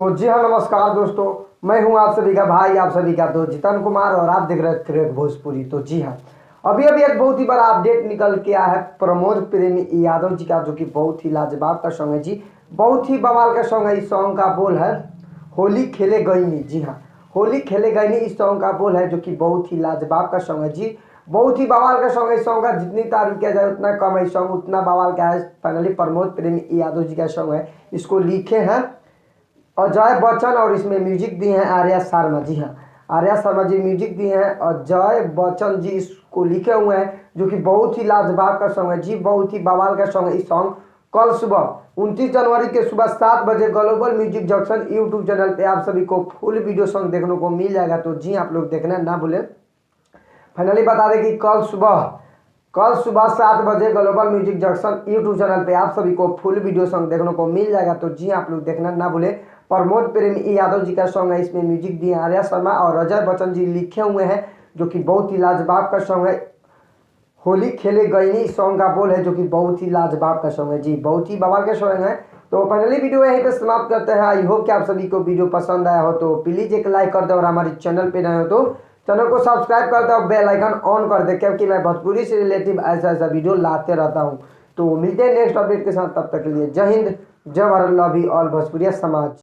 तो जी हाँ, नमस्कार दोस्तों। मैं हूं आप सभी का भाई, आप सभी का दोस्त जितन कुमार और आप देख रहे हैं क्रेक भोजपुरी। तो जी हाँ, अभी अभी एक बहुत ही बड़ा अपडेट निकल के आया है प्रमोद प्रेमी यादव जी का, जो कि बहुत ही लाजवाब का सॉन्ग है जी, बहुत ही बवाल का सॉन्ग है। इस सॉन्ग का बोल है होली खेले गईनी। जी हाँ, होली खेले गईनी इस सॉन्ग का बोल है, जो कि बहुत ही लाजवाब का सॉन्ग है जी, बहुत ही बवाल का सॉन्ग है। इस सॉन्ग का जितनी तारीफ किया जाए उतना कम है। सॉन्ग उतना बवाल का है। फाइनली प्रमोद प्रेमी यादव जी का सॉन्ग है। इसको लिखे हैं अजय बच्चन और इसमें म्यूजिक दिए हैं आर्या शर्मा। जी हाँ, आर्या शर्मा जी म्यूजिक दिए हैं, अजय बच्चन जी इसको लिखे हुए हैं, जो कि बहुत ही लाजवाब का सॉन्ग है जी, बहुत ही बवाल का सॉन्ग है। इस सॉन्ग कल सुबह 29 जनवरी के सुबह 7 बजे global music junction YouTube channel पे आप सभी को फुल वीडियो सॉन्ग देखने को मिल जाएगा। तो जी आप लोग देखना ना भूलें। फाइनली बता दें कि कल सुबह 7 बजे global music junction YouTube channel पे आप सभी को फुल वीडियो सॉन्ग देखने को मिल जाएगा। तो जी आप लोग देखना ना भूलें। प्रमोद प्रेमी यादव जी का सॉन्ग है, इसमें म्यूजिक दिए आर्या शर्मा और अजय बच्चन जी लिखे हुए हैं, जो कि बहुत ही लाजवाब का सॉन्ग है। होली खेले गईनी सॉन्ग का बोल है, जो कि बहुत ही लाजवाब का सॉन्ग है जी, बहुत ही बवाल का सॉन्ग है। तो फाइनली वीडियो यहीं पे समाप्त करते हैं। आई होप कि आप सभी को वीडियो पसंद आया हो, तो प्लीज एक लाइक कर दो और हमारे चैनल पे नए हो तो चैनल को सब्सक्राइब कर दो, बेल आइकन ऑन कर दे, क्योंकि मैं भोजपुरी से रिलेटिव ऐसा ऐसा वीडियो लाते रहता हूँ। तो मिलते हैं नेक्स्ट अपडेट के साथ, तब तक के लिए जय हिंद, जय भारत, लव यू ऑल भोजपुरिया समाज।